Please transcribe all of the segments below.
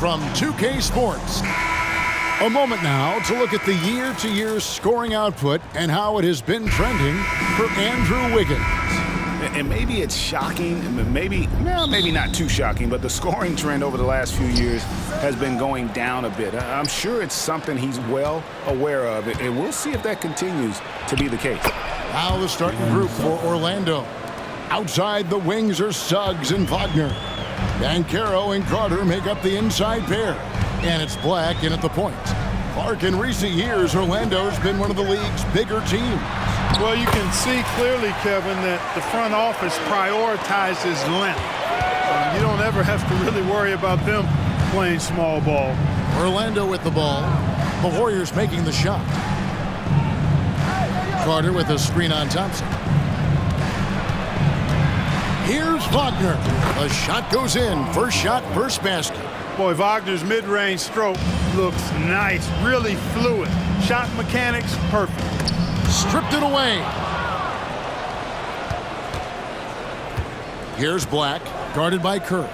from 2K Sports. A moment now to look at the year-to-year scoring output and how it has been trending for Andrew Wiggins. And maybe it's shocking, maybe not too shocking, but the scoring trend over the last few years has been going down a bit. I'm sure it's something he's well aware of, and we'll see if that continues to be the case. Now the starting group for Orlando. Outside the wings are Suggs and Wagner. Banchero and Carter make up the inside pair. And it's Black in at the point. Clark, in recent years, Orlando's been one of the league's bigger teams. Well, you can see clearly, Kevin, that the front office prioritizes length. You don't ever have to really worry about them playing small ball. Orlando with the ball. The Warriors making the shot. Carter with a screen on Thompson. Here's Wagner. The shot goes in. First shot, first basket. Boy, Wagner's mid-range stroke looks nice, really fluid. Shot mechanics, perfect. Stripped it away. Here's Black, guarded by Curry.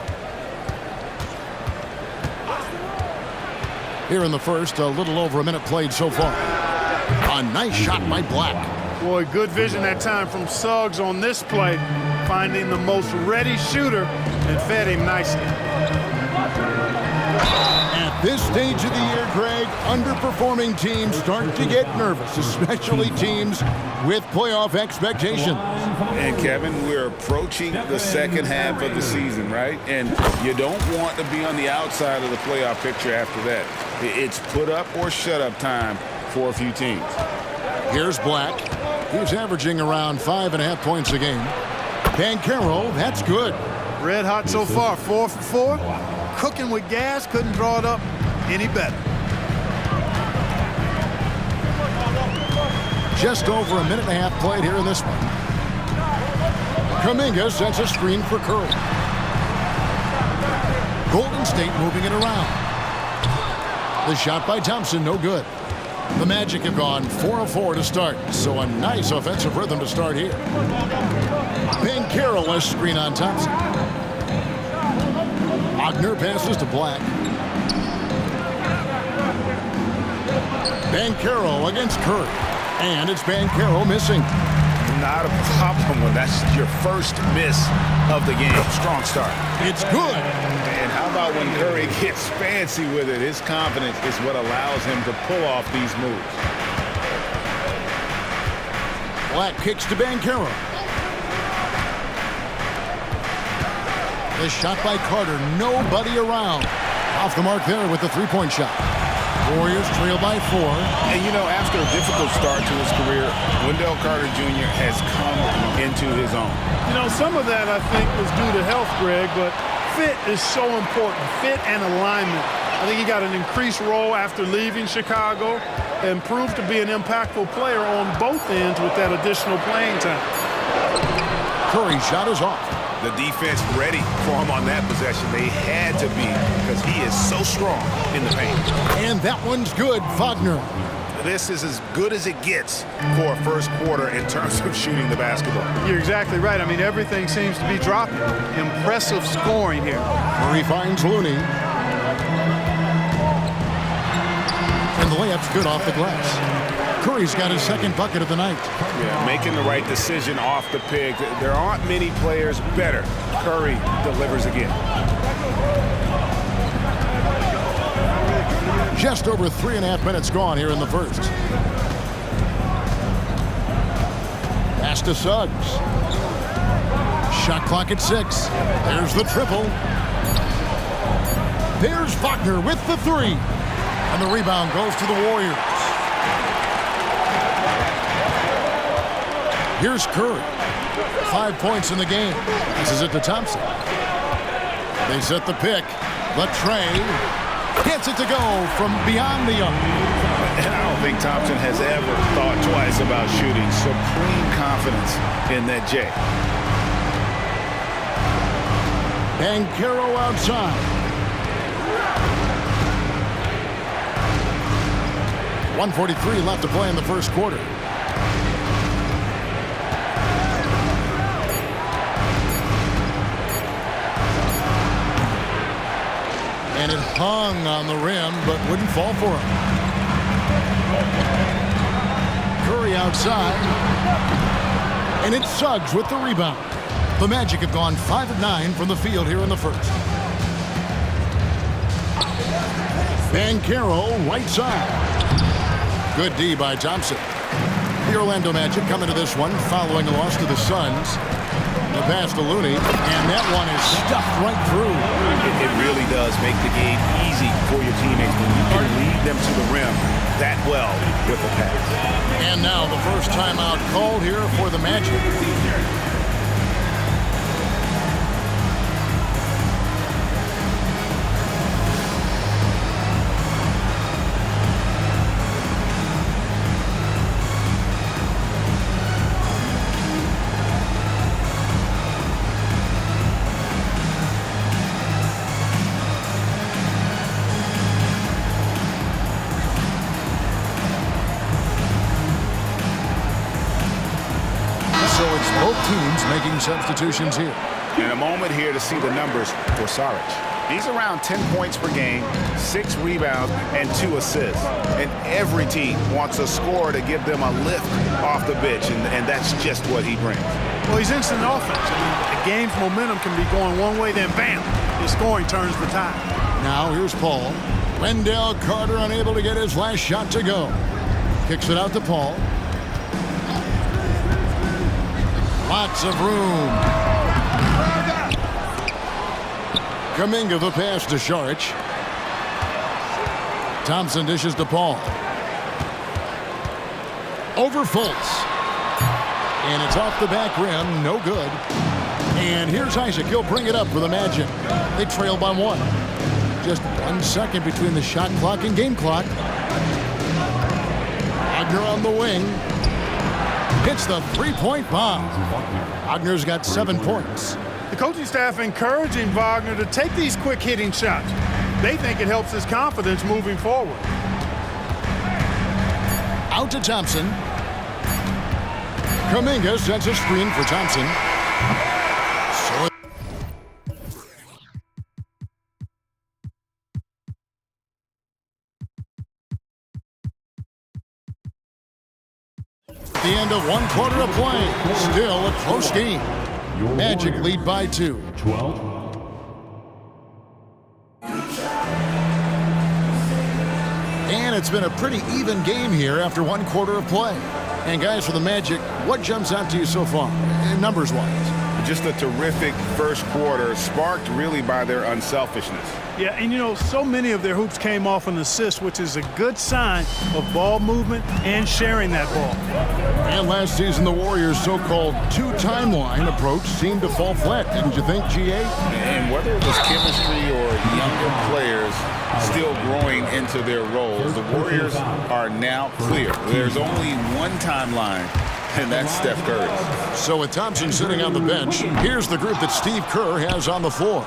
Here in the first, a little over a minute played so far. A nice shot by Black. Boy, good vision that time from Suggs on this play, finding the most ready shooter and fed him nicely. At this stage of the year, Greg, underperforming teams start to get nervous, especially teams with playoff expectations. And Kevin, we're approaching the second half of the season, right? And you don't want to be on the outside of the playoff picture after that. It's put up or shut up time for a few teams. Here's Black. He's averaging around 5.5 points a game. Banchero, that's good. Red hot so far, 4 for 4. Cooking with gas, couldn't draw it up any better. Just over a minute and a half played here in this one. Kuminga sets a screen for Curry. Golden State moving it around. The shot by Thompson, no good. The Magic have gone 4 of 4 to start, so a nice offensive rhythm to start here. Banchero, a screen on Thompson. Wagner passes to Black. Banchero against Curry. And it's Banchero missing. Not a problem when that's your first miss of the game. Strong start. It's good. And how about when Curry gets fancy with it? His confidence is what allows him to pull off these moves. Black kicks to Banchero. The shot by Carter, nobody around. Off the mark there with the three-point shot. Warriors trail by 4. And you know, after a difficult start to his career, Wendell Carter Jr. has come into his own. You know, some of that I think was due to health, Greg, but fit is so important. Fit and alignment. I think he got an increased role after leaving Chicago and proved to be an impactful player on both ends with that additional playing time. Curry's shot is off. The defense ready for him on that possession. They had to be because he is so strong in the paint. And that one's good, Wagner. This is as good as it gets for a first quarter in terms of shooting the basketball. You're exactly right. I mean, everything seems to be dropping. Impressive scoring here. Murray finds Looney. And the layup's good off the glass. Curry's got his second bucket of the night. Yeah, making the right decision off the pick. There aren't many players better. Curry delivers again. Just over 3.5 minutes gone here in the first. Pass to Suggs. Shot clock at 6. There's the triple. There's Wagner with the 3. And the rebound goes to the Warriors. Here's Curry. 5 points in the game. Passes it to Thompson. They set the pick. Latrey gets it to go from beyond the arc. And I don't think Thompson has ever thought twice about shooting. Supreme confidence in that J. Banchero outside. 1:43 left to play in the first quarter. And it hung on the rim, but wouldn't fall for him. Curry outside. And it's Suggs with the rebound. The Magic have gone 5 of 9 from the field here in the first. Banchero, right side. Good D by Thompson. The Orlando Magic coming to this one following a loss to the Suns. The pass to Looney, and that one is stuffed right through. It really does make the game easy for your teammates when you can lead them to the rim that well with the pass. And now the first timeout called here for the Magic. So it's both teams making substitutions here. And a moment here to see the numbers for Saric. He's around 10 points per game, 6 rebounds, and 2 assists. And every team wants a scorer to give them a lift off the bench, and that's just what he brings. Well, he's instant offense. I mean, the game's momentum can be going one way, then bam, his scoring turns the tide. Now here's Paul. Wendell Carter unable to get his last shot to go. Kicks it out to Paul. Lots of room. Kuminga the pass to Saric. Thompson dishes to Paul. Over Fultz. And it's off the back rim. No good. And here's Isaac. He'll bring it up for the Magic. They trail by 1. Just 1 second between the shot clock and game clock. Wagner on the wing. Hits the three-point bomb. Wagner's got 7 points. The coaching staff encouraging Wagner to take these quick hitting shots. They think it helps his confidence moving forward. Out to Thompson. Kuminga sets a screen for Thompson. So at the end of 1 quarter of play, still a close game. Magic lead by 2. 12. And it's been a pretty even game here after 1 quarter of play. And guys, for the Magic, what jumps out to you so far, numbers-wise? Just a terrific first quarter, sparked really by their unselfishness. Yeah, and you know, so many of their hoops came off an assist, which is a good sign of ball movement and sharing that ball. And last season, the Warriors' so-called 2-timeline approach seemed to fall flat, didn't you think, G.A.? And whether it was chemistry or younger players still growing into their roles, the Warriors are now clear. There's only one timeline, and that's Steph Curry. So with Thompson sitting on the bench, here's the group that Steve Kerr has on the floor.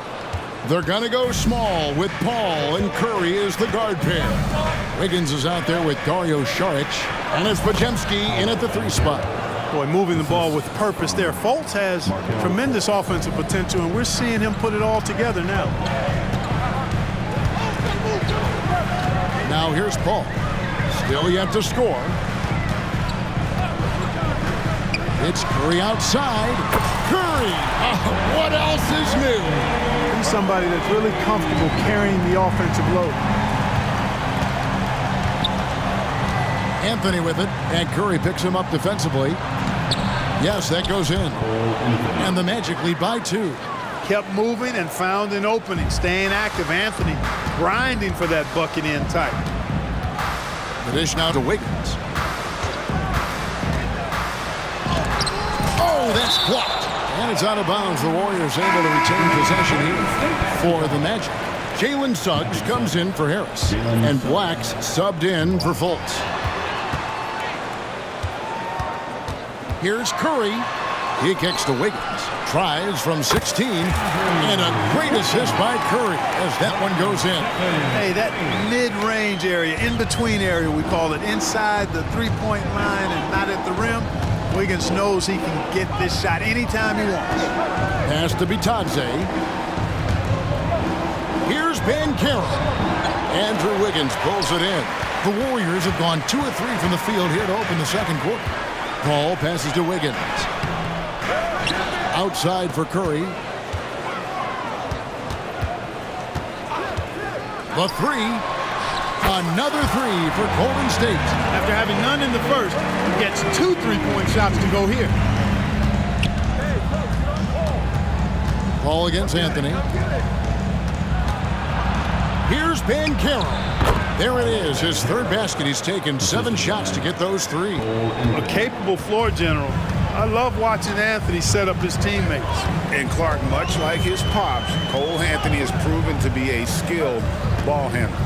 They're going to go small with Paul and Curry as the guard pair. Wiggins is out there with Dario Saric, and it's Podziemski in at the 3 spot. Boy, moving the ball with purpose there. Fultz has tremendous offensive potential, and we're seeing him put it all together now. Now here's Paul. Still yet to score. It's Curry outside. Curry! What else is new? He's somebody that's really comfortable carrying the offensive load. Anthony with it, and Curry picks him up defensively. Yes, that goes in. And the Magic lead by 2. Kept moving and found an opening. Staying active. Anthony grinding for that bucket in tight. The dish now to Wiggins. Oh, that's blocked. And it's out of bounds. The Warriors able to retain possession here for the Magic. Jalen Suggs comes in for Harris. And Black's subbed in for Fultz. Here's Curry. He kicks to Wiggins. Tries from 16. And a great assist by Curry as that one goes in. Hey, that mid-range area, in-between area, we call it, inside the three-point line and not at the rim. Wiggins knows he can get this shot anytime he wants. Pass to Bitadze. Here's Bancaro. Andrew Wiggins pulls it in. The Warriors have gone 2 of 3 from the field here to open the second quarter. Paul passes to Wiggins. Outside for Curry. The three. Another three for Golden State. After having none in the first, he gets 2 3-point shots to go here. Paul against Anthony. Here's Bancaro. There it is, his third basket. He's taken 7 shots to get those 3. A capable floor general. I love watching Anthony set up his teammates. And Clark, much like his pops, Cole Anthony has proven to be a skilled ball handler.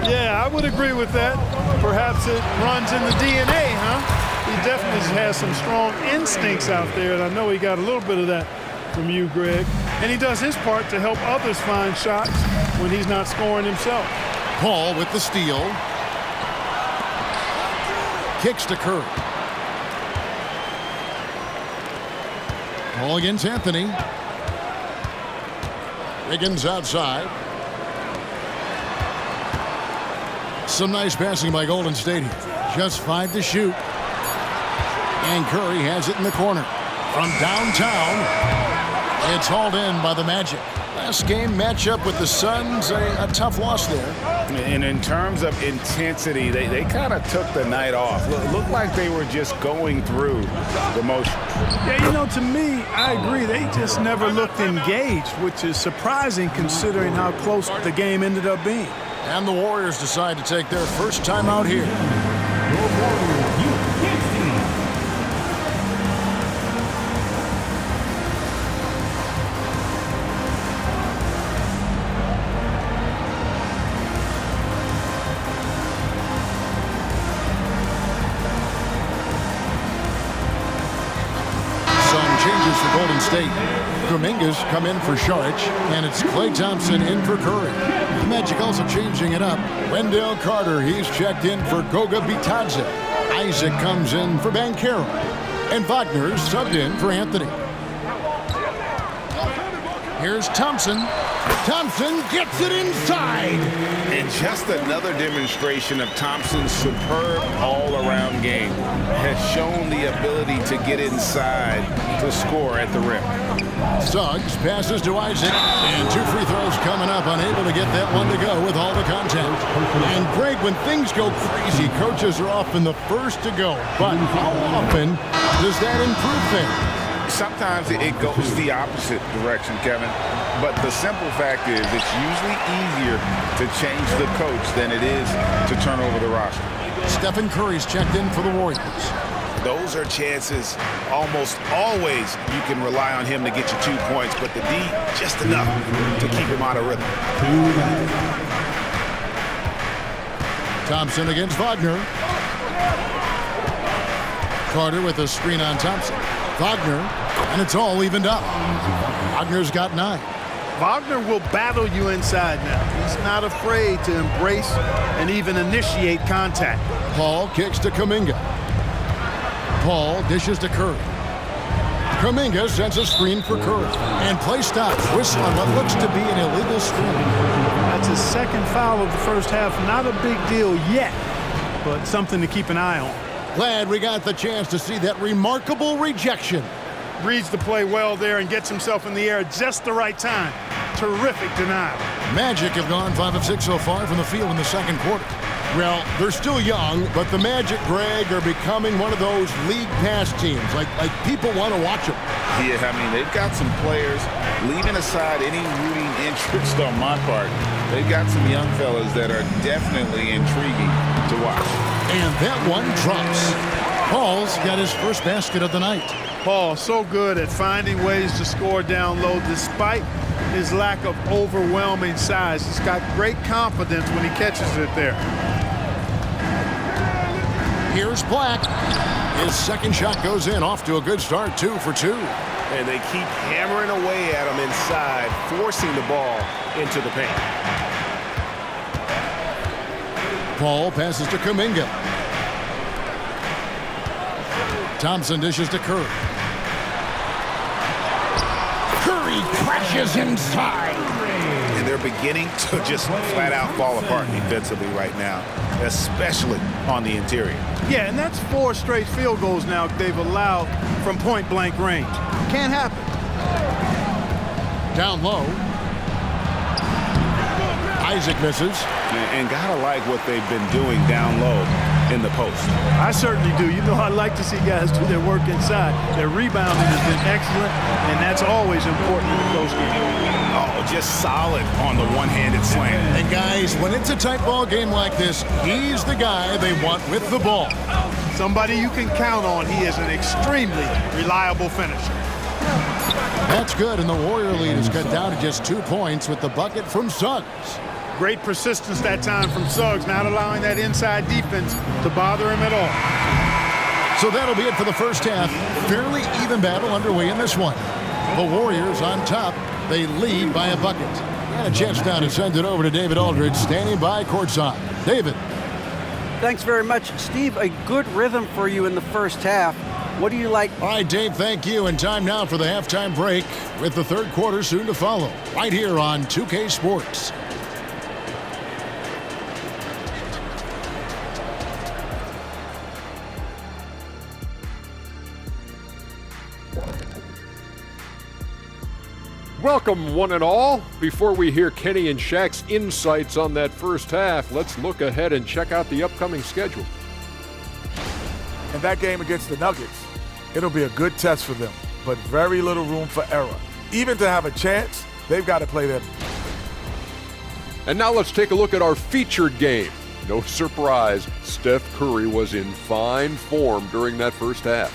Yeah, I would agree with that. Perhaps it runs in the DNA, huh? He definitely has some strong instincts out there, and I know he got a little bit of that from you, Greg. And he does his part to help others find shots when he's not scoring himself. Paul with the steal. Kicks to Curry. Paul against Anthony. Wiggins outside. Some nice passing by Golden State here. Just 5 to shoot. And Curry has it in the corner. From downtown, it's hauled in by the Magic. Last game matchup with the Suns, a tough loss there. And in terms of intensity, they kind of took the night off. Looked like they were just going through the motion. Yeah, you know, to me, I agree. They just never looked engaged, which is surprising considering how close the game ended up being. And the Warriors decide to take their first time out here. Changes for Golden State. Kuminga's come in for Saric, and it's Klay Thompson in for Curry. The Magic also changing it up. Wendell Carter, he's checked in for Goga Bitadze. Isaac comes in for Bancaro. And Wagner's subbed in for Anthony. Here's Thompson. Thompson gets it inside. And just another demonstration of Thompson's superb all-around game. Has shown the ability to get inside to score at the rim. Suggs passes to Isaac. And 2 free throws coming up. Unable to get that one to go with all the contact. And Greg, when things go crazy, coaches are often the first to go. But how often does that improve things? Sometimes it goes the opposite direction, Kevin. But the simple fact is it's usually easier to change the coach than it is to turn over the roster. Stephen Curry's checked in for the Warriors. Those are chances almost always you can rely on him to get you 2 points, but the D just enough to keep him out of rhythm. Thompson against Wagner. Carter with a screen on Thompson. Wagner, and it's all evened up. Wagner's got 9. Wagner will battle you inside now. He's not afraid to embrace and even initiate contact. Paul kicks to Kuminga. Paul dishes to Curry. Kuminga sends a screen for Curry. And play stops. Whistle on what looks to be an illegal screen. That's his second foul of the first half. Not a big deal yet, but something to keep an eye on. Glad we got the chance to see that remarkable rejection. Reads the play well there and gets himself in the air at just the right time. Terrific denial. Magic have gone 5 of 6 so far from the field in the second quarter. Well, they're still young, but the Magic, Greg, are becoming one of those league pass teams. Like people want to watch them. Yeah, I mean, they've got some players, leaving aside any rooting interest on my part, they've got some young fellas that are definitely intriguing to watch. And that one drops. Paul's got his first basket of the night. Paul, so good at finding ways to score down low despite his lack of overwhelming size. He's got great confidence when he catches it there. Here's Black. His second shot goes in, off to a good start, 2 for 2. And they keep hammering away at him inside, forcing the ball into the paint. Paul passes to Kuminga. Thompson dishes to Curry. Curry crashes inside. they're beginning to just flat out fall apart defensively right now, especially on the interior. Yeah, and that's 4 straight field goals now they've allowed from point-blank range. Can't happen. Down low. Isaac misses. And gotta like what they've been doing down low in the post. I certainly do. You know, I like to see guys do their work inside. Their rebounding has been excellent, and that's always important in the post game. Oh, just solid on the one-handed slam. And guys, when it's a tight ball game like this, he's the guy they want with the ball. Somebody you can count on. He is an extremely reliable finisher. That's good, and the Warrior lead is cut down to just 2 points with the bucket from Suggs. Great persistence that time from Suggs, not allowing that inside defense to bother him at all. So that'll be it for the first half. Fairly even battle underway in this one. The Warriors on top. They lead by a bucket. And a chance now to send it over to David Aldridge, standing by courtside. David. Thanks very much. Steve, a good rhythm for you in the first half. What do you like? All right, Dave, thank you. And time now for the halftime break with the third quarter soon to follow. Right here on 2K Sports. Welcome, one and all. Before we hear Kenny and Shaq's insights on that first half, let's look ahead and check out the upcoming schedule. And that game against the Nuggets, it'll be a good test for them, but very little room for error. Even to have a chance, they've got to play them. And now let's take a look at our featured game. No surprise, Steph Curry was in fine form during that first half.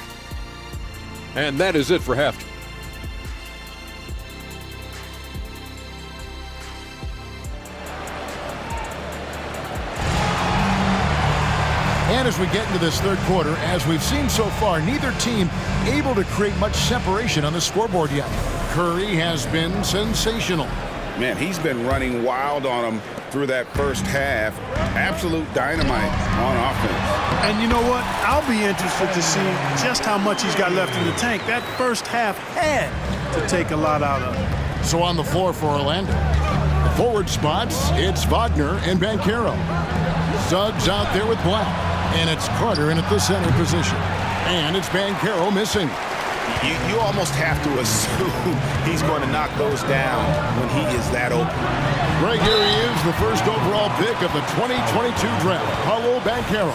And that is it for halftime. And as we get into this third quarter, as we've seen so far, neither team able to create much separation on the scoreboard yet. Curry has been sensational. Man, he's been running wild on them through that first half. Absolute dynamite on offense. And you know what? I'll be interested to see just how much he's got left in the tank. That first half had to take a lot out of it. So on the floor for Orlando. The forward spots, it's Wagner and Banchero. Suggs out there with Black. And it's Carter in at the center position. And it's Banchero missing. You almost have to assume he's going to knock those down when he is that open. Right here he is, the first overall pick of the 2022 draft, Paolo Banchero.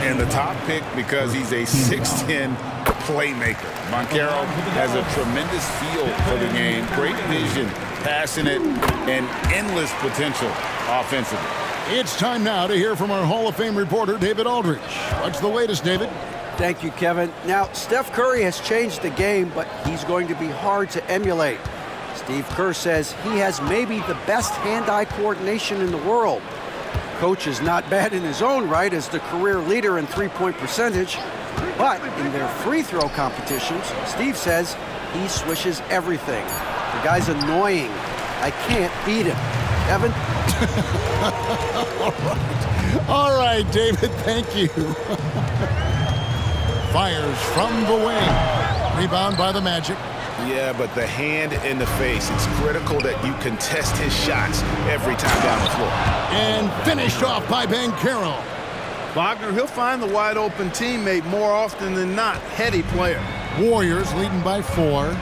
And the top pick because he's a 6'10 playmaker. Banchero has a tremendous feel for the game, great vision, passionate, and endless potential offensively. It's time now to hear from our Hall of Fame reporter, David Aldridge. What's the latest, David? Thank you, Kevin. Now, Steph Curry has changed the game, but he's going to be hard to emulate. Steve Kerr says he has maybe the best hand-eye coordination in the world. Coach is not bad in his own right as the career leader in three-point percentage, but in their free throw competitions, Steve says he swishes everything. The guy's annoying. I can't beat him. Evan? All right, David, thank you. Fires from the wing. Rebound by the Magic. Yeah, but the hand in the face, it's critical that you contest his shots every time down the floor. And finished off by Banchero. Wagner, he'll find the wide open teammate more often than not. Heady player. Warriors leading by 4.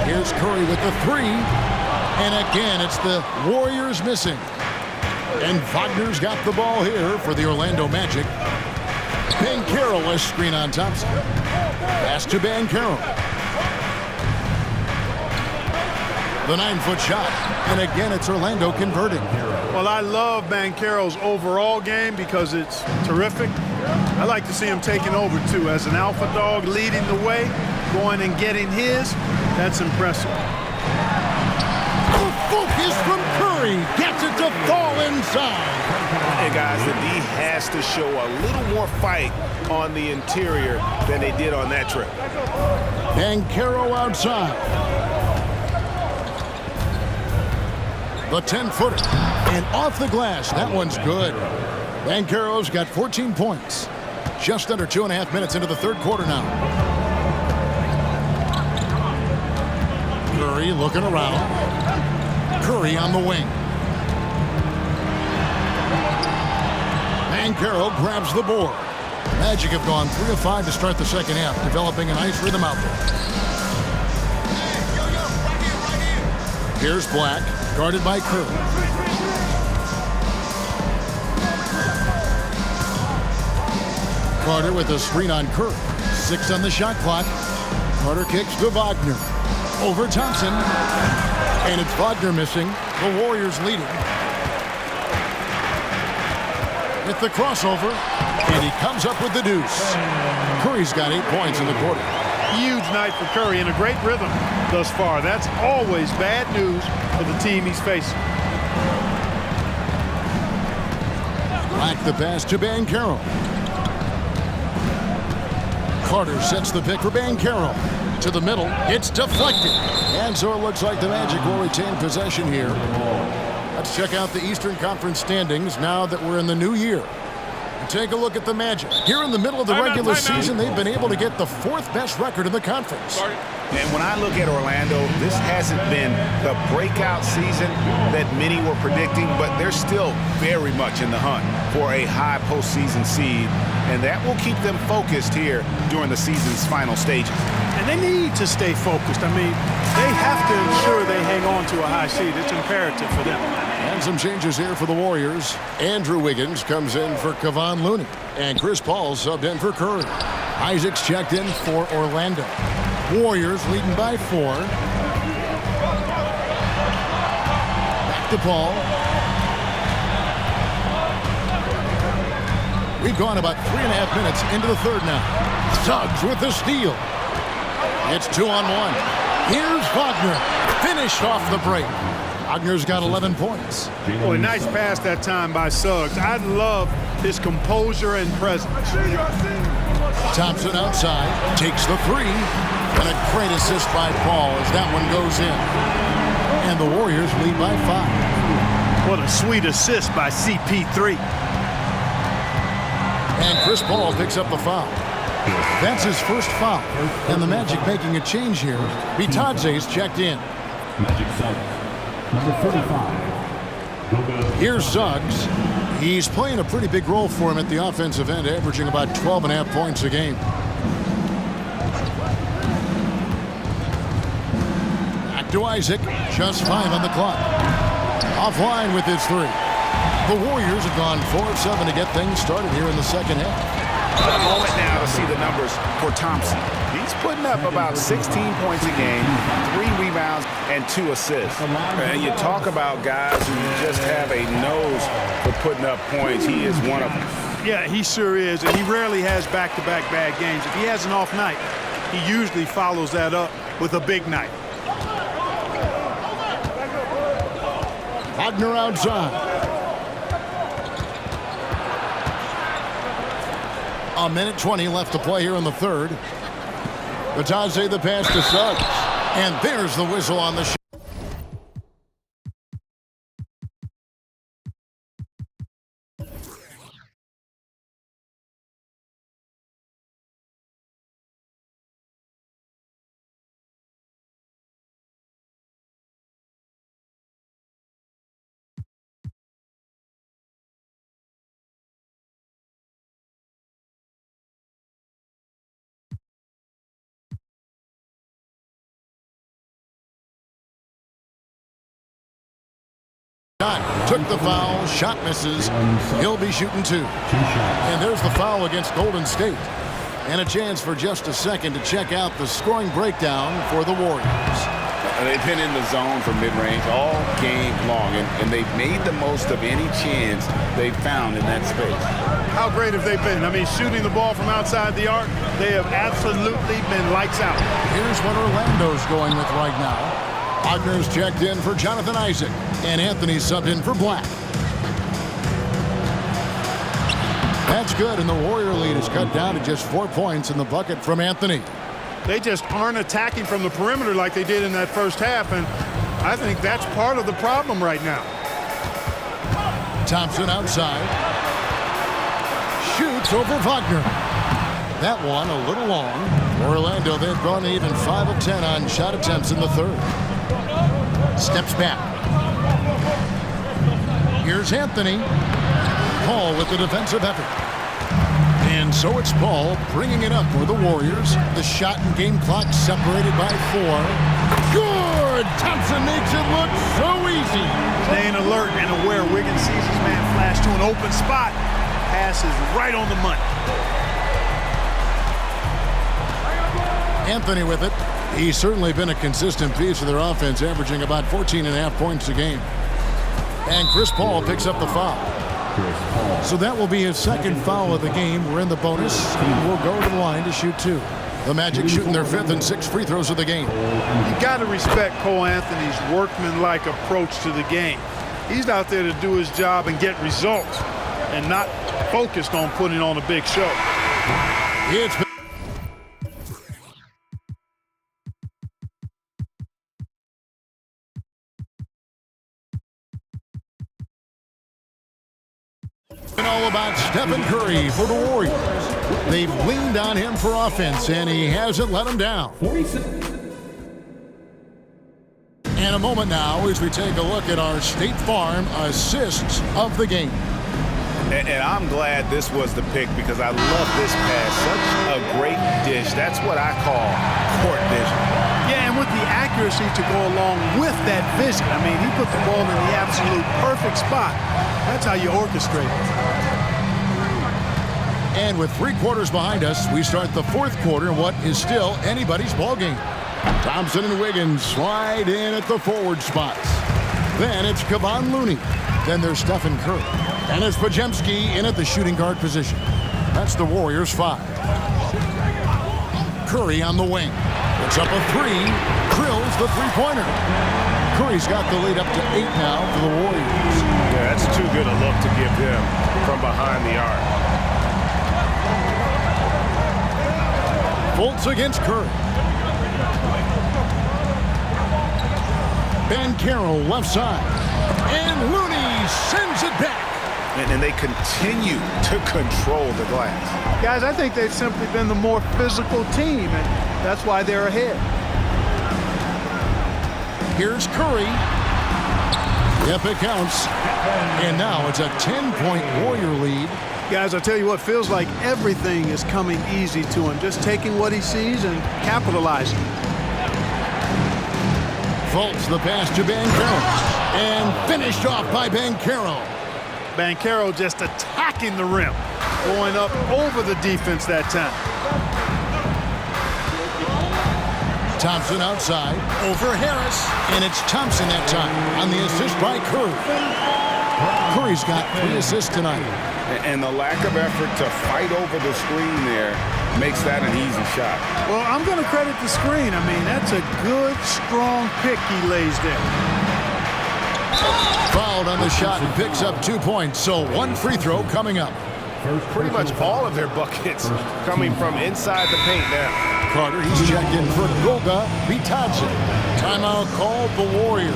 Here's Curry with the 3. And again, it's the Warriors missing. And Wagner's got the ball here for the Orlando Magic. Banchero, a screen on Thompson. Pass to Banchero. The 9-foot shot. And again, it's Orlando converting. Well, I love Banchero's overall game because it's terrific. I like to see him taking over, too. As an alpha dog leading the way, going and getting his, that's impressive. The focus from Curry gets it to fall inside. Hey, guys, the D has to show a little more fight on the interior than they did on that trip. Banchero outside. The 10-footer. And off the glass. That one's good. Banchero's got 14 points. Just under 2.5 minutes into the third quarter now. Curry Curry looking around. Curry on the wing. Banchero grabs the board. Magic have gone 3 of 5 to start the second half, developing a nice rhythm out there. Here's Black, guarded by Curry. Carter with a screen on Curry. 6 on the shot clock. Carter kicks to Wagner. Over Thompson. And it's Wagner missing. The Warriors leading. With the crossover. And he comes up with the deuce. Curry's got 8 points in the quarter. Huge night for Curry and a great rhythm thus far. That's always bad news for the team he's facing. Black the pass to Banchero. Carter sets the pick for Banchero. To the middle. It's deflected. And so it looks like the Magic will retain possession here. Let's check out the Eastern Conference standings now that we're in the new year. Take a look at the Magic. Here in the middle of the regular season, they've been able to get the 4th best record in the conference. And when I look at Orlando, this hasn't been the breakout season that many were predicting, but they're still very much in the hunt for a high postseason seed, and that will keep them focused here during the season's final stages. And they need to stay focused. I mean, they have to ensure they hang on to a high seed. It's imperative for them. And some changes here for the Warriors. Andrew Wiggins comes in for Kevon Looney. And Chris Paul subbed in for Curry. Isaac's checked in for Orlando. Warriors leading by 4. Back to Paul. We've gone about 3.5 minutes into the third now. Suggs with the steal. It's 2-on-1. Here's Wagner. Finished off the break. Wagner's got 11 points. Boy, nice pass that time by Suggs. I love his composure and presence. Thompson outside, takes the 3, and a great assist by Paul as that one goes in. And the Warriors lead by 5. What a sweet assist by CP3. And Chris Paul picks up the foul. That's his first foul. And the Magic making a change here. Bitadze's checked in. Magic Suggs, number 35. Here's Suggs. He's playing a pretty big role for him at the offensive end, averaging about 12.5 points a game. Back to Isaac. Just 5 on the clock. Offline with his 3. The Warriors have gone 4 of 7 to get things started here in the second half. A moment now to see the numbers for Thompson. He's putting up about 16 points a game, 3 rebounds, and 2 assists. And you talk about guys who just have a nose for putting up points. He is one of them. Yeah, he sure is, and he rarely has back-to-back bad games. If he has an off night, he usually follows that up with a big night. Wagner outside. A minute 20 left to play here in the third. Bitadze the pass to Suggs. And there's the whistle on the shot. Took the foul, shot misses. He'll be shooting 2. And there's the foul against Golden State. And a chance for just a second to check out the scoring breakdown for the Warriors. They've been in the zone for mid-range all game long, and they've made the most of any chance they've found in that space. How great have they been? I mean, shooting the ball from outside the arc, they have absolutely been lights out. Here's what Orlando's going with right now. Wagner's checked in for Jonathan Isaac, and Anthony's subbed in for Black. That's good, and the Warrior lead is cut down to just 4 points in the bucket from Anthony. They just aren't attacking from the perimeter like they did in that first half, and I think that's part of the problem right now. Thompson outside. Shoots over Wagner. That one a little long. Orlando, they've gone even 5 of 10 on shot attempts in the third. Steps back. Here's Anthony. Paul with the defensive effort. And so it's Paul bringing it up for the Warriors. The shot and game clock separated by 4. Good! Thompson makes it look so easy. Staying alert and aware. Wiggins sees his man flash to an open spot. Pass is right on the money. Anthony with it. He's certainly been a consistent piece of their offense, averaging about 14.5 points a game. And Chris Paul picks up the foul. So that will be his second foul of the game. We're in the bonus. We'll go to the line to shoot 2. The Magic shooting their 5th and 6th free throws of the game. You got to respect Cole Anthony's workmanlike approach to the game. He's out there to do his job and get results and not focused on putting on a big show. It's all about Stephen Curry for the Warriors. They've leaned on him for offense, and he hasn't let them down. And a moment now as we take a look at our State Farm assists of the game. And I'm glad this was the pick because I love this pass. Such a great dish. That's what I call court vision. Yeah, and with the accuracy to go along with that vision. I mean, he put the ball in the absolute perfect spot. That's how you orchestrate it. And with 3 quarters behind us, we start the 4th quarter in what is still anybody's ball game. Thompson and Wiggins slide in at the forward spots. Then it's Kevon Looney. Then there's Stephen Curry. And it's Podziemski in at the shooting guard position. That's the Warriors' 5. Curry on the wing. It's up a 3. Drills the three-pointer. Curry's got the lead up to 8 now for the Warriors. Yeah, that's too good a look to give them from behind the arc. Fultz against Curry. Banchero left side. And Looney sends it back. And they continue to control the glass. Guys, I think they've simply been the more physical team, and that's why they're ahead. Here's Curry. Yep, it counts. And now it's a 10-point Warrior lead. Guys, I tell you what, feels like everything is coming easy to him. Just taking what he sees and capitalizing. Fultz the pass to Banchero. And finished off by Banchero. Banchero just attacking the rim. Going up over the defense that time. Thompson outside. Over Harris. And it's Thompson that time on the assist by Curry. Curry's got 3 assists tonight. And the lack of effort to fight over the screen there makes that an easy shot. Well, I'm going to credit the screen. I mean, that's a good, strong pick he lays there. Fouled on the shot and picks up 2 points. So 1 free throw coming up. Pretty much all of their buckets coming from inside the paint now. Carter, he's checked in for Goga Bitadze. Timeout called the Warriors.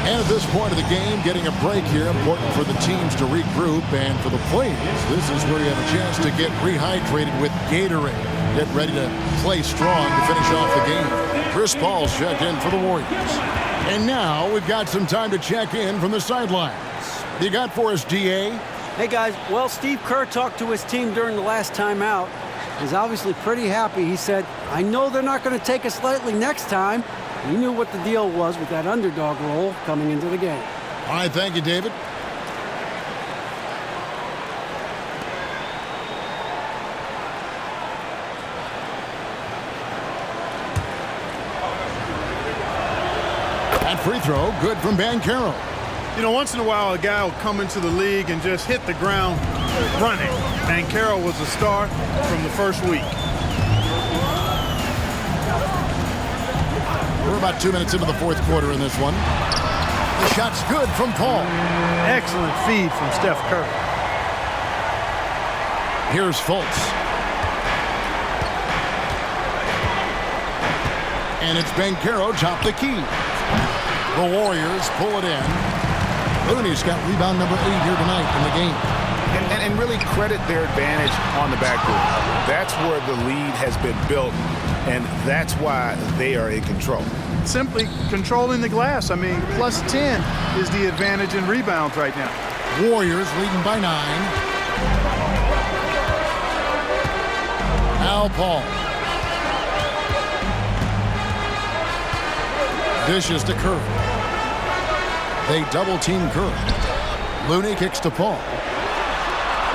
And at this point of the game, getting a break here, important for the teams to regroup, and for the players, this is where you have a chance to get rehydrated with Gatorade. Get ready to play strong to finish off the game. Chris Paul's checked in for the Warriors. And now we've got some time to check in from the sidelines. You got for us, DA? Hey, guys. Well, Steve Kerr talked to his team during the last timeout. He's obviously pretty happy. He said, I know they're not going to take us lightly next time. He knew what the deal was with that underdog role coming into the game. All right, thank you, David. That free throw, good from Banchero. You know, once in a while, a guy will come into the league and just hit the ground running. Banchero was a star from the first week. We're about 2 minutes into the 4th quarter in this one. The shot's good from Paul. Excellent feed from Steph Curry. Here's Fultz. And it's Banchero top the key. The Warriors pull it in. Looney's got rebound number 8 here tonight in the game. and really credit their advantage on the backboard. That's where the lead has been built, and that's why they are in control. Simply controlling the glass. I mean, plus 10 is the advantage in rebounds right now. Warriors leading by 9. Al Paul. Dishes to Curry. They double-team Curry. Looney kicks to Paul.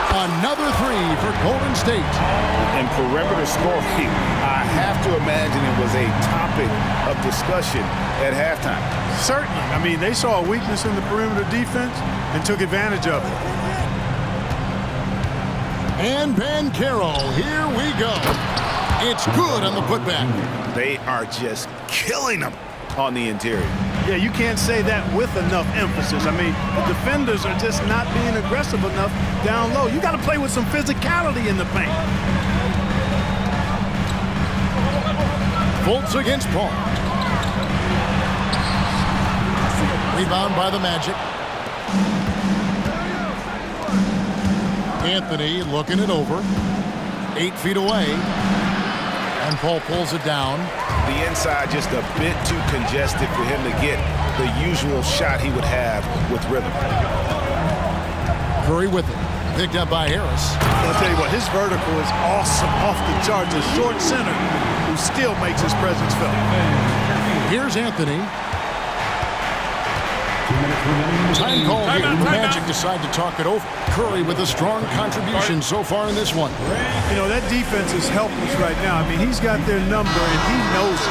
Another three for Golden State. And perimeter scoring, I have to imagine it was a topic of discussion at halftime. Certainly. I mean, they saw a weakness in the perimeter defense and took advantage of it. And Banchero, here we go. It's good on the putback. They are just killing them on the interior. Yeah, you can't say that with enough emphasis. I mean, the defenders are just not being aggressive enough down low. You got to play with some physicality in the paint. Fultz against Paul. Rebound by the Magic. Anthony looking it over. 8 feet away. And Paul pulls it down. The inside just a bit too congested for him to get the usual shot he would have with rhythm. Curry with it. Picked up by Harris. I'll tell you what, his vertical is awesome off the charts. A short center who still makes his presence felt. Here's Anthony. Time call here. The Magic decide to talk it over. Curry with a strong contribution so far in this one. You know, that defense is helpless right now. I mean, he's got their number, and he knows it.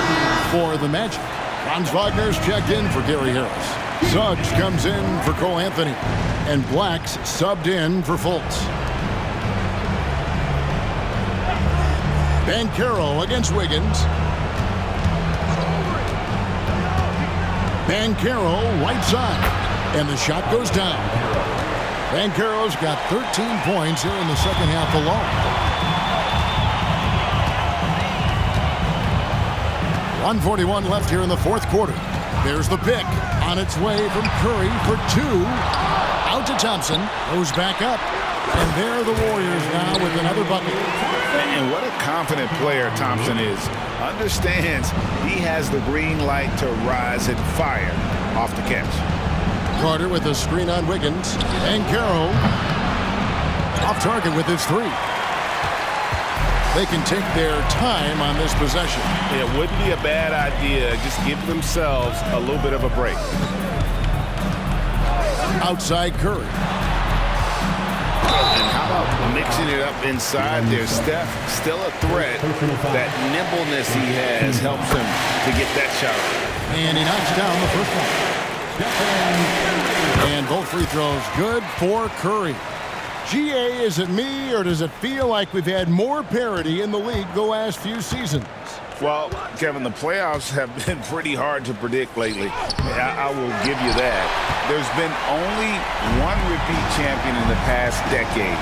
For the Magic, Franz Wagner's checked in for Gary Harris. Suggs comes in for Cole Anthony. And Black's subbed in for Fultz. Banchero against Wiggins. Banchero, right side. And the shot goes down. Banchero's got 13 points here in the second half alone. 1:41 left here in the fourth quarter. There's the pick. On its way from Curry for 2. Out to Thompson. Goes back up. And there are the Warriors now with another bucket. And what a confident player Thompson is. Understands he has the green light to rise and fire off the catch. Carter with a screen on Wiggins. Banchero off target with his 3. They can take their time on this possession. It wouldn't be a bad idea. Just give themselves a little bit of a break. Outside Curry. And how about mixing it up inside there? Steph, still a threat. That nimbleness he has helps him to get that shot. And he knocks down the first one. And both free throws good for Curry. GA, is it me, or does it feel like we've had more parity in the league the last few seasons? Well, Kevin, the playoffs have been pretty hard to predict lately. I will give you that. There's been only one repeat champion in the past decade.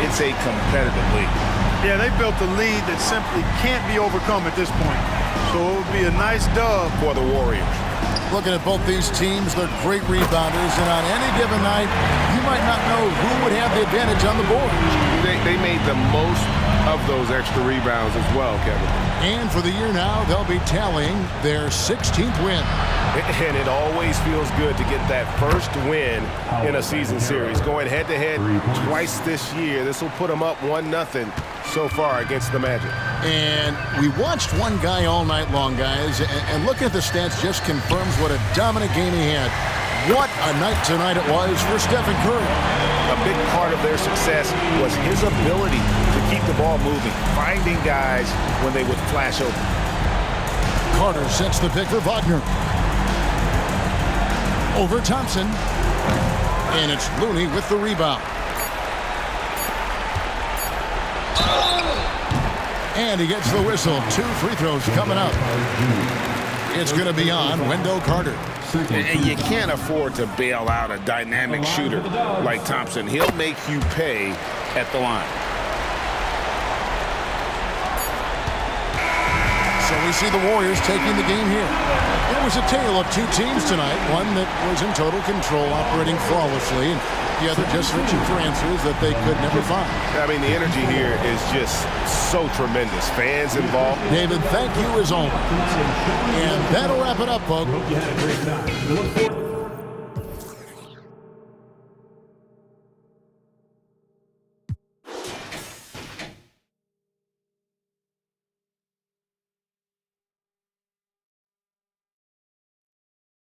It's a competitive league. Yeah, they built a lead that simply can't be overcome at this point. So it would be a nice dub For the Warriors. Looking at both these teams, they're great rebounders, and on any given night, you might not know who would have the advantage on the board. They made the most of those extra rebounds as well, Kevin. And for the year now, they'll be tallying their 16th win. And it always feels good to get that first win in a season series. Going head-to-head twice this year, this will put them up 1-0 so far against the Magic. And we watched one guy all night long, guys, and looking at the stats just confirms what a dominant game he had. What a night tonight it was for Stephen Curry. A big part of their success was his ability to keep the ball moving, finding guys when they would flash open. Carter sets the pick for Wagner. Over Thompson. And it's Looney with the rebound. And he gets the whistle. 2 free throws coming up. It's going to be on Wendell Carter. And you can't afford to bail out a dynamic shooter like Thompson. He'll make you pay at the line. So we we see the Warriors taking the game here. It was a tale of two teams tonight, one that was in total control, operating flawlessly, and the other just searching for answers that they could never find. I mean, the energy here is just so tremendous. Fans involved. David, thank you as always. And that'll wrap it up, folks.